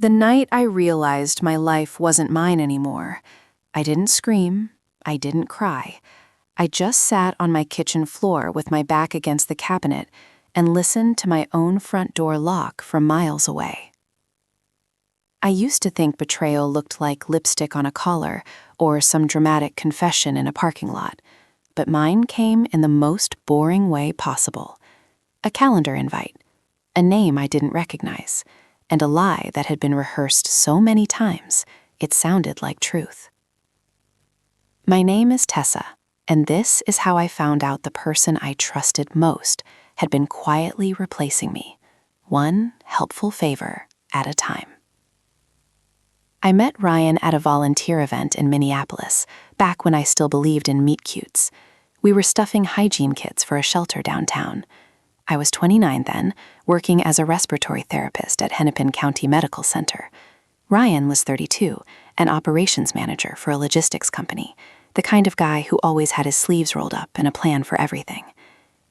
The night I realized my life wasn't mine anymore, I didn't scream, I didn't cry. I just sat on my kitchen floor with my back against the cabinet and listened to my own front door lock from miles away. I used to think betrayal looked like lipstick on a collar or some dramatic confession in a parking lot, but mine came in the most boring way possible. A calendar invite, a name I didn't recognize, and a lie that had been rehearsed so many times it sounded like truth. My name is Tessa, and this is how I found out the person I trusted most had been quietly replacing me, one helpful favor at a time. I met Ryan at a volunteer event in Minneapolis, back when I still believed in meet-cutes. We were stuffing hygiene kits for a shelter downtown. I was 29 then, working as a respiratory therapist at Hennepin County Medical Center. Ryan was 32, an operations manager for a logistics company, the kind of guy who always had his sleeves rolled up and a plan for everything.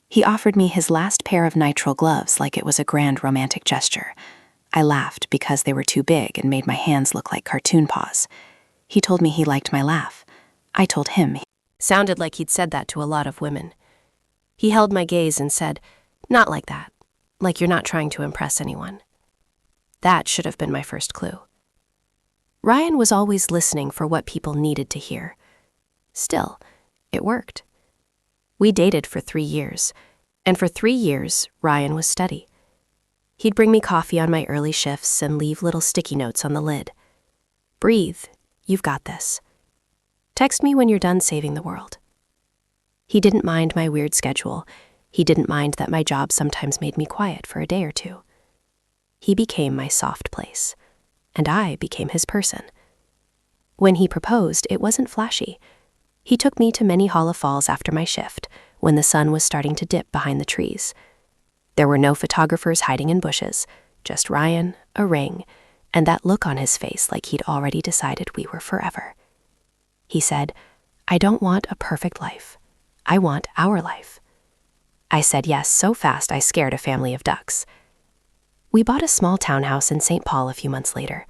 He offered me his last pair of nitrile gloves like it was a grand romantic gesture. I laughed because they were too big and made my hands look like cartoon paws. He told me he liked my laugh. I told him. Sounded like he'd said that to a lot of women. He held my gaze and said, "Not like that. Like you're not trying to impress anyone." That should have been my first clue. Ryan was always listening for what people needed to hear. Still, it worked. We dated for 3 years, and for 3 years, Ryan was steady. He'd bring me coffee on my early shifts and leave little sticky notes on the lid. "Breathe, you've got this. Text me when you're done saving the world." He didn't mind my weird schedule. He didn't mind that my job sometimes made me quiet for a day or two. He became my soft place, and I became his person. When he proposed, it wasn't flashy. He took me to many Halla Falls after my shift, when the sun was starting to dip behind the trees. There were no photographers hiding in bushes, just Ryan, a ring, and that look on his face like he'd already decided we were forever. He said, "I don't want a perfect life. I want our life." I said yes so fast I scared a family of ducks. We bought a small townhouse in St. Paul a few months later.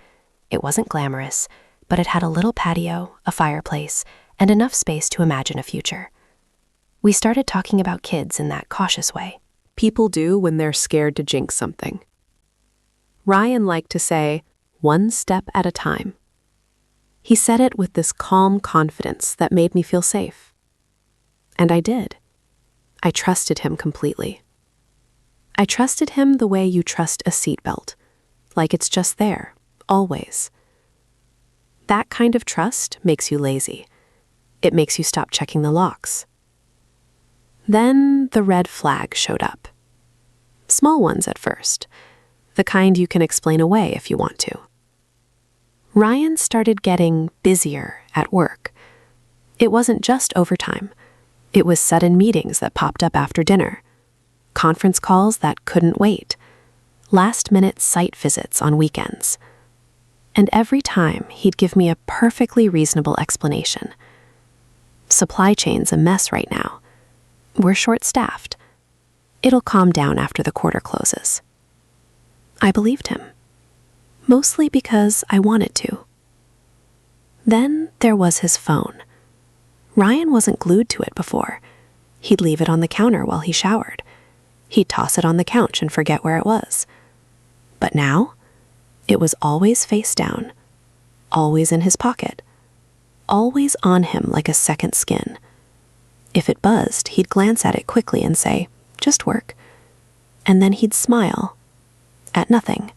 It wasn't glamorous, but it had a little patio, a fireplace, and enough space to imagine a future. We started talking about kids in that cautious way people do when they're scared to jinx something. Ryan liked to say, "One step at a time." He said it with this calm confidence that made me feel safe. And I did. I trusted him completely. I trusted him the way you trust a seatbelt, like it's just there, always. That kind of trust makes you lazy. It makes you stop checking the locks. Then the red flag showed up. Small ones at first, the kind you can explain away if you want to. Ryan started getting busier at work. It wasn't just overtime. It was sudden meetings that popped up after dinner, conference calls that couldn't wait, last-minute site visits on weekends. And every time he'd give me a perfectly reasonable explanation. "Supply chain's a mess right now. We're short-staffed. It'll calm down after the quarter closes." I believed him, mostly because I wanted to. Then there was his phone. Ryan wasn't glued to it before. He'd leave it on the counter while he showered. He'd toss it on the couch and forget where it was. But now, it was always face down, always in his pocket, always on him like a second skin. If it buzzed, he'd glance at it quickly and say, "Just work." And then he'd smile. At nothing.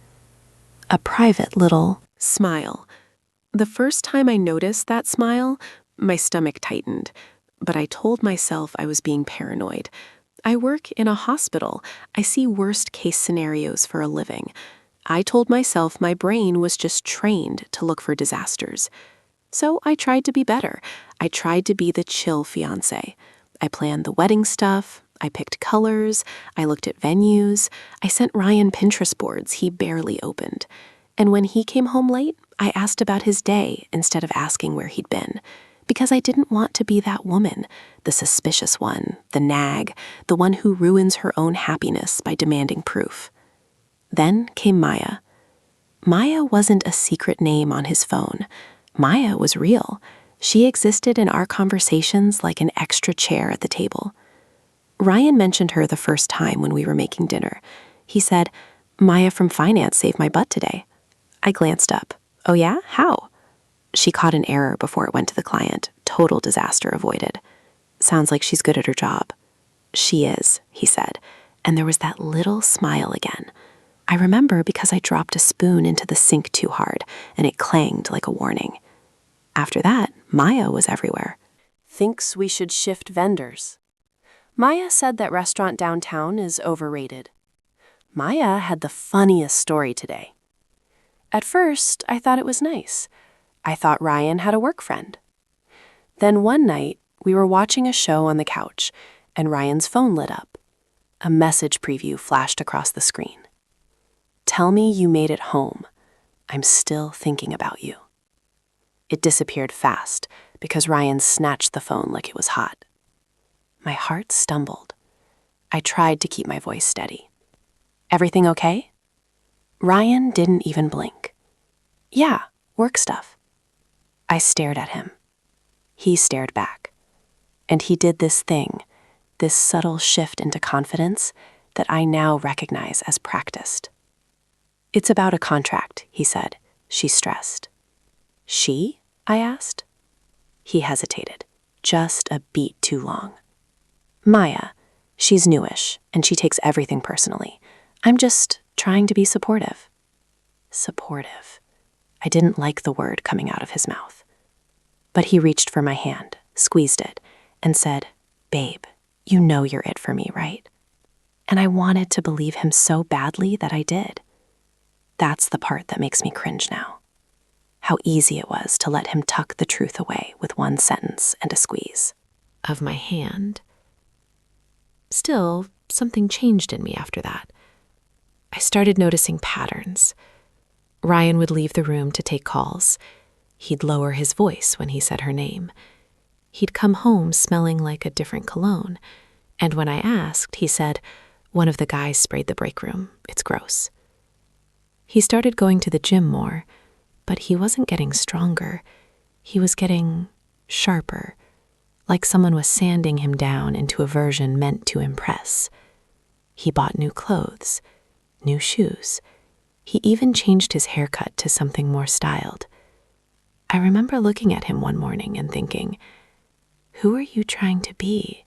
A private little smile. The first time I noticed that smile, my stomach tightened, but I told myself I was being paranoid. I work in a hospital. I see worst-case scenarios for a living. I told myself my brain was just trained to look for disasters. So I tried to be better. I tried to be the chill fiancé. I planned the wedding stuff. I picked colors. I looked at venues. I sent Ryan Pinterest boards he barely opened. And when he came home late, I asked about his day instead of asking where he'd been. Because I didn't want to be that woman, the suspicious one, the nag, the one who ruins her own happiness by demanding proof. Then came Maya. Maya wasn't a secret name on his phone. Maya was real. She existed in our conversations like an extra chair at the table. Ryan mentioned her the first time when we were making dinner. He said, "Maya from finance saved my butt today." I glanced up. "Oh yeah? How?" She caught an error before it went to the client. Total disaster avoided. "Sounds like she's good at her job." "She is," he said, and there was that little smile again. I remember because I dropped a spoon into the sink too hard, and it clanged like a warning. After that, Maya was everywhere. Thinks we should shift vendors. Maya said that restaurant downtown is overrated. Maya had the funniest story today. At first, I thought it was nice. I thought Ryan had a work friend. Then one night, we were watching a show on the couch, and Ryan's phone lit up. A message preview flashed across the screen. "Tell me you made it home. I'm still thinking about you." It disappeared fast because Ryan snatched the phone like it was hot. My heart stumbled. I tried to keep my voice steady. "Everything okay?" Ryan didn't even blink. "Yeah, work stuff." I stared at him. He stared back. And he did this thing, this subtle shift into confidence that I now recognize as practiced. "It's about a contract," he said. She stressed. "She?" I asked. He hesitated, just a beat too long. "Maya. She's newish, and she takes everything personally. I'm just trying to be supportive." Supportive. I didn't like the word coming out of his mouth. But he reached for my hand, squeezed it, and said, "Babe, you know you're it for me, right?" And I wanted to believe him so badly that I did. That's the part that makes me cringe now. How easy it was to let him tuck the truth away with one sentence and a squeeze Of my hand. Still, something changed in me after that. I started noticing patterns. Ryan would leave the room to take calls. He'd lower his voice when he said her name. He'd come home smelling like a different cologne. And when I asked, he said, "One of the guys sprayed the break room. It's gross." He started going to the gym more, but he wasn't getting stronger. He was getting sharper, like someone was sanding him down into a version meant to impress. He bought new clothes, new shoes. He even changed his haircut to something more styled. I remember looking at him one morning and thinking, "Who are you trying to be?"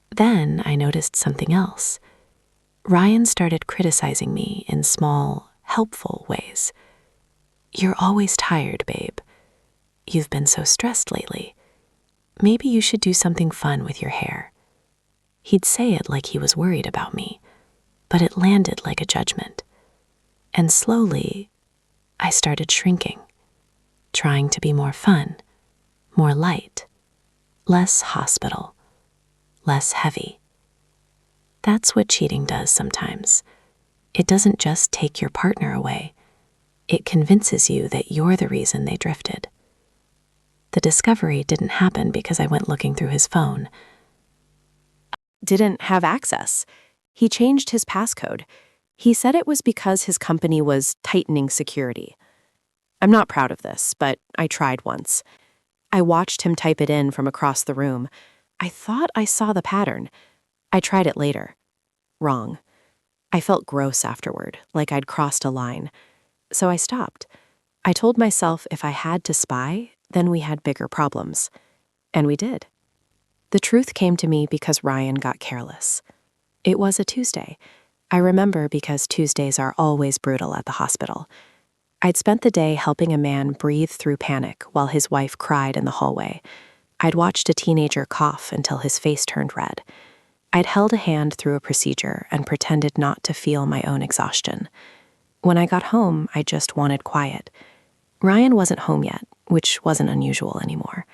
Then I noticed something else. Ryan started criticizing me in small, helpful ways. "You're always tired, babe. You've been so stressed lately. Maybe you should do something fun with your hair." He'd say it like he was worried about me, but it landed like a judgment. And slowly, I started shrinking, trying to be more fun, more light, less hospital, less heavy. That's what cheating does sometimes. It doesn't just take your partner away. It convinces you that you're the reason they drifted. The discovery didn't happen because I went looking through his phone. Didn't have access. He changed his passcode. He said it was because his company was tightening security. I'm not proud of this, but I tried once. I watched him type it in from across the room. I thought I saw the pattern. I tried it later. Wrong. I felt gross afterward, like I'd crossed a line. So I stopped. I told myself if I had to spy, then we had bigger problems. And we did. The truth came to me because Ryan got careless. It was a Tuesday. I remember because Tuesdays are always brutal at the hospital. I'd spent the day helping a man breathe through panic while his wife cried in the hallway. I'd watched a teenager cough until his face turned red. I'd held a hand through a procedure and pretended not to feel my own exhaustion. When I got home, I just wanted quiet. Ryan wasn't home yet, which wasn't unusual anymore.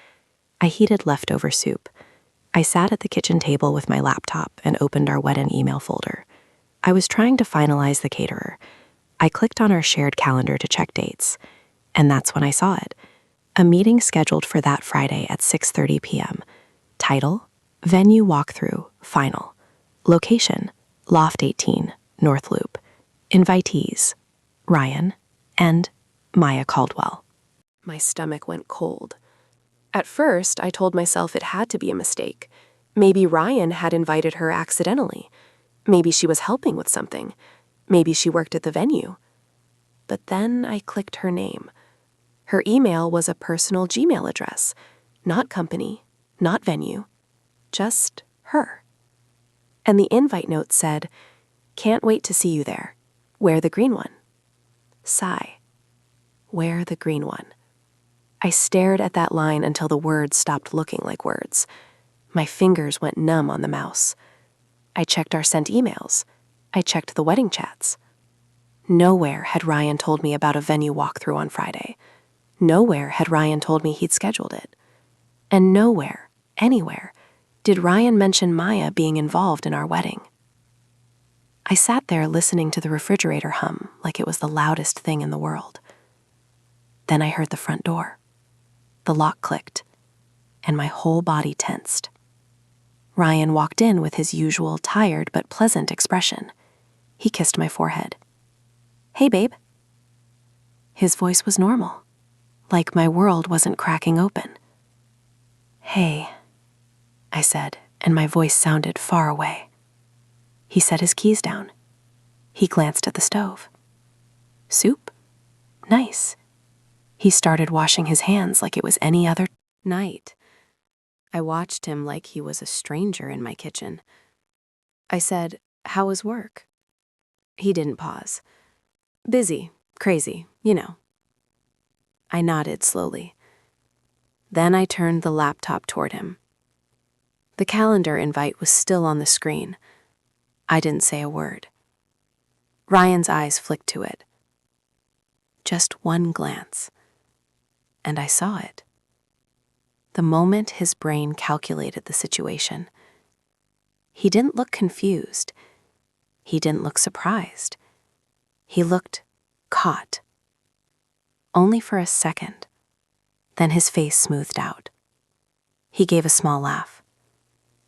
I heated leftover soup. I sat at the kitchen table with my laptop and opened our wedding email folder. I was trying to finalize the caterer. I clicked on our shared calendar to check dates, and that's when I saw it. A meeting scheduled for that Friday at 6:30 p.m. Title: Venue Walkthrough, Final. Location: Loft 18, North Loop. Invitees: Ryan, and Maya Caldwell. My stomach went cold. At first, I told myself it had to be a mistake. Maybe Ryan had invited her accidentally. Maybe she was helping with something. Maybe she worked at the venue. But then I clicked her name. Her email was a personal Gmail address. Not company, not venue, just her. And the invite note said, "Can't wait to see you there. Wear the green one." Sigh. Wear the green one. I stared at that line until the words stopped looking like words. My fingers went numb on the mouse. I checked our sent emails. I checked the wedding chats. Nowhere had Ryan told me about a venue walkthrough on Friday. Nowhere had Ryan told me he'd scheduled it. And nowhere, anywhere, did Ryan mention Maya being involved in our wedding. I sat there listening to the refrigerator hum like it was the loudest thing in the world. Then I heard the front door. The lock clicked, and my whole body tensed. Ryan walked in with his usual tired but pleasant expression. He kissed my forehead. "Hey, babe." His voice was normal, like my world wasn't cracking open. "Hey," I said, and my voice sounded far away. He set his keys down. He glanced at the stove. "Soup? Nice." He started washing his hands like it was any other night. I watched him like he was a stranger in my kitchen. I said, "How was work?" He didn't pause. "Busy, crazy, you know." I nodded slowly. Then I turned the laptop toward him. The calendar invite was still on the screen. I didn't say a word. Ryan's eyes flicked to it. Just one glance. And I saw it. The moment his brain calculated the situation. He didn't look confused. He didn't look surprised. He looked caught. Only for a second. Then his face smoothed out. He gave a small laugh.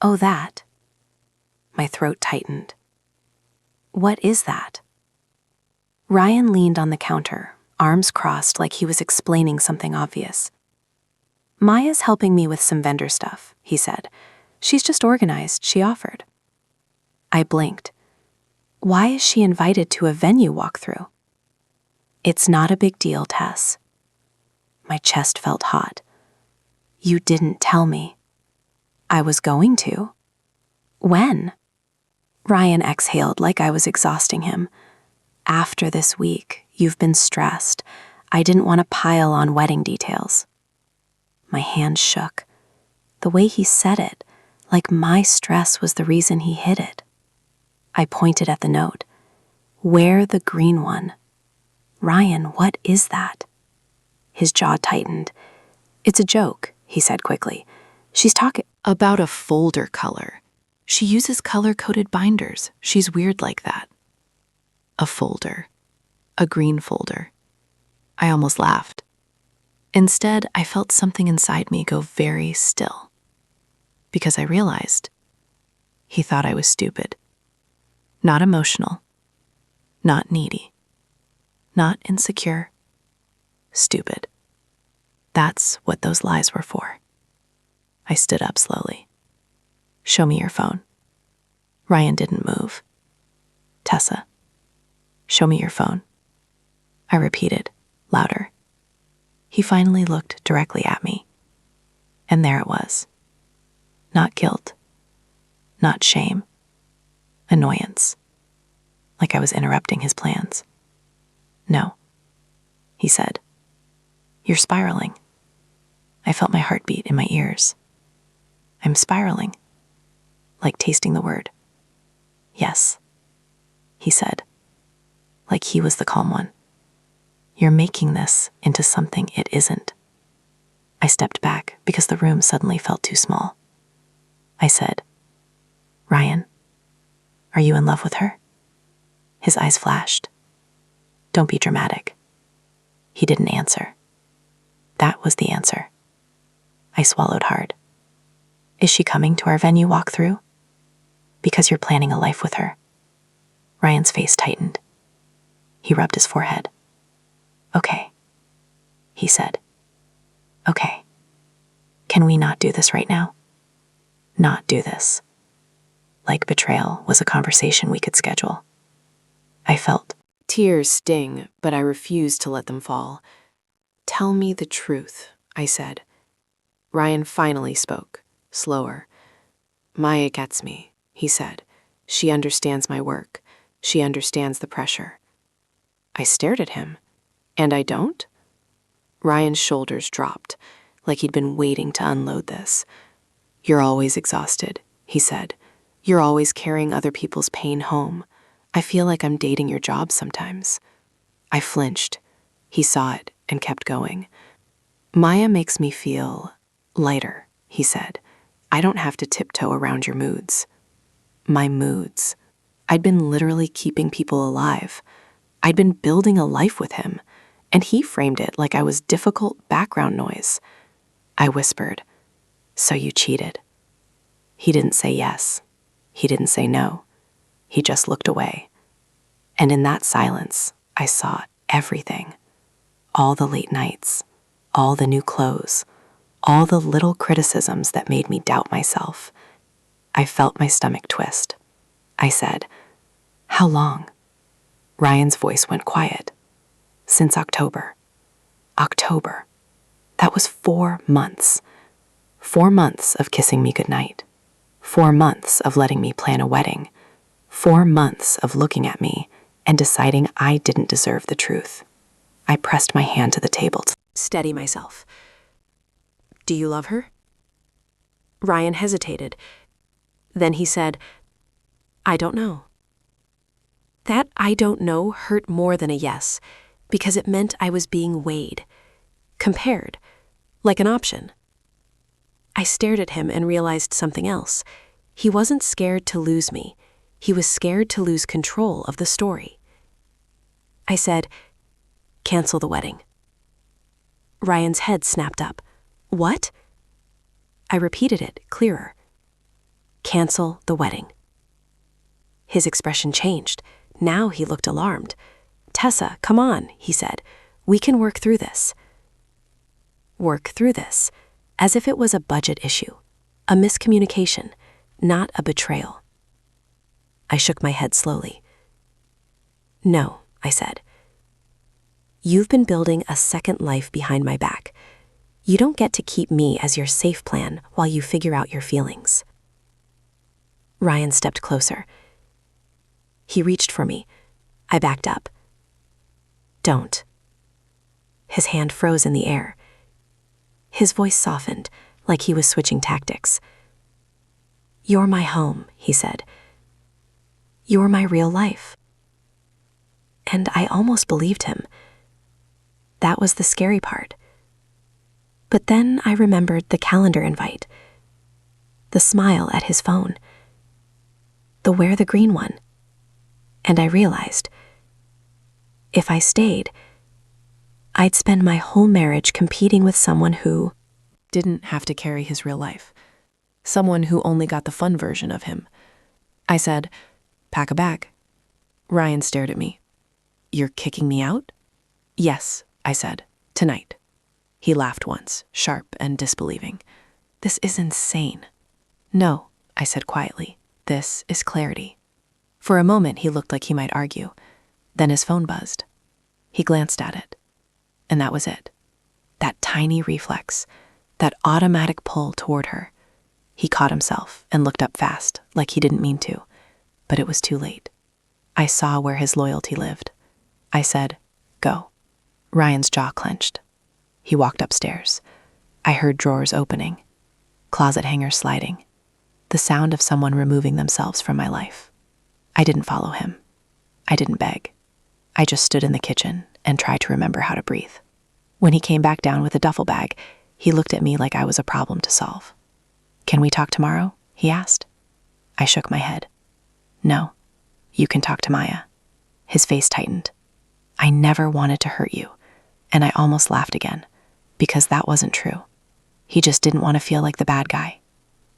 "Oh, that." My throat tightened. "What is that?" Ryan leaned on the counter, arms crossed like he was explaining something obvious. "Maya's helping me with some vendor stuff," he said. "She's just organized, she offered." I blinked. Why is she invited to a venue walkthrough? "It's not a big deal, Tess." My chest felt hot. "You didn't tell me." "I was going to." "When?" Ryan exhaled like I was exhausting him. "After this week, you've been stressed. I didn't want to pile on wedding details." My hand shook. The way he said it, like my stress was the reason he hid it. I pointed at the note. "Wear the green one." "Ryan, what is that?" His jaw tightened. "It's a joke," he said quickly. "She's talking about a folder color. She uses color-coded binders. She's weird like that." A folder. A green folder. I almost laughed. Instead, I felt something inside me go very still. Because I realized he thought I was stupid. Not emotional. Not needy. Not insecure. Stupid. That's what those lies were for. I stood up slowly. "Show me your phone." Ryan didn't move. "Tessa, show me your phone." I repeated, louder. He finally looked directly at me. And there it was. Not guilt. Not shame. Annoyance. Like I was interrupting his plans. "No," he said. "You're spiraling." I felt my heartbeat in my ears. "I'm spiraling." Like tasting the word. "Yes," he said. Like he was the calm one. "You're making this into something it isn't." I stepped back because the room suddenly felt too small. I said, "Ryan, are you in love with her?" His eyes flashed. "Don't be dramatic." He didn't answer. That was the answer. I swallowed hard. "Is she coming to our venue walkthrough?" "Because you're planning a life with her." Ryan's face tightened. He rubbed his forehead. Okay, he said. Okay. Can we not do this right now? Not do this. Like betrayal was a conversation we could schedule. I felt tears sting, but I refused to let them fall. Tell me the truth, I said. Ryan finally spoke, slower. Maya gets me, he said. She understands my work. She understands the pressure. I stared at him. And I don't? Ryan's shoulders dropped, like he'd been waiting to unload this. You're always exhausted, he said. You're always carrying other people's pain home. I feel like I'm dating your job sometimes. I flinched. He saw it and kept going. Maya makes me feel lighter, he said. I don't have to tiptoe around your moods. My moods. I'd been literally keeping people alive. I'd been building a life with him, and he framed it like I was difficult background noise. I whispered, "So you cheated." He didn't say yes. He didn't say no. He just looked away. And in that silence, I saw everything. All the late nights, all the new clothes, all the little criticisms that made me doubt myself. I felt my stomach twist. I said, "How long?" Ryan's voice went quiet. "Since October." October. That was 4 months. 4 months of kissing me goodnight. 4 months of letting me plan a wedding. 4 months of looking at me and deciding I didn't deserve the truth. I pressed my hand to the table to steady myself. Do you love her? Ryan hesitated. Then he said, I don't know. That I don't know hurt more than a yes, because it meant I was being weighed, compared, like an option. I stared at him and realized something else. He wasn't scared to lose me. He was scared to lose control of the story. I said, cancel the wedding. Ryan's head snapped up. What? I repeated it, clearer. Cancel the wedding. His expression changed. Now he looked alarmed. Tessa, come on, he said. We can work through this. Work through this, as if it was a budget issue, a miscommunication, not a betrayal. I shook my head slowly. No, I said. You've been building a second life behind my back. You don't get to keep me as your safe plan while you figure out your feelings. Ryan stepped closer. He reached for me. I backed up. Don't. His hand froze in the air. His voice softened, like he was switching tactics. You're my home, he said. You're my real life. And I almost believed him. That was the scary part. But then I remembered the calendar invite, the smile at his phone, the wear the green one, and I realized, if I stayed, I'd spend my whole marriage competing with someone who didn't have to carry his real life, someone who only got the fun version of him. I said, pack a bag. Ryan stared at me. You're kicking me out? Yes, I said, tonight. He laughed once, sharp and disbelieving. This is insane. No, I said quietly. This is clarity. For a moment, he looked like he might argue. Then his phone buzzed. He glanced at it. And that was it. That tiny reflex, that automatic pull toward her. He caught himself and looked up fast, like he didn't mean to. But it was too late. I saw where his loyalty lived. I said, go. Ryan's jaw clenched. He walked upstairs. I heard drawers opening, closet hangers sliding, the sound of someone removing themselves from my life. I didn't follow him. I didn't beg. I just stood in the kitchen and tried to remember how to breathe. When he came back down with a duffel bag, he looked at me like I was a problem to solve. Can we talk tomorrow? He asked. I shook my head. No, you can talk to Maya. His face tightened. I never wanted to hurt you, and I almost laughed again, because that wasn't true. He just didn't want to feel like the bad guy.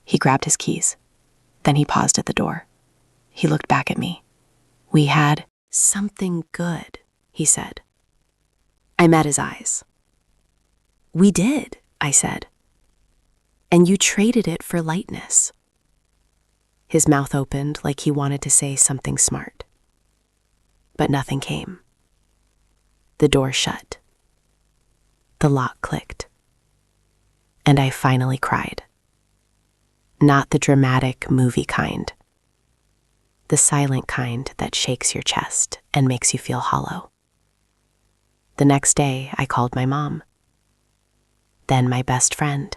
He grabbed his keys. Then he paused at the door. He looked back at me. We had something good he said. I met his eyes. We did, I said. And you traded it for lightness. His mouth opened like he wanted to say something smart. But nothing came. The door shut. The lock clicked. And I finally cried. Not the dramatic movie kind. The silent kind that shakes your chest and makes you feel hollow. The next day, I called my mom. Then my best friend.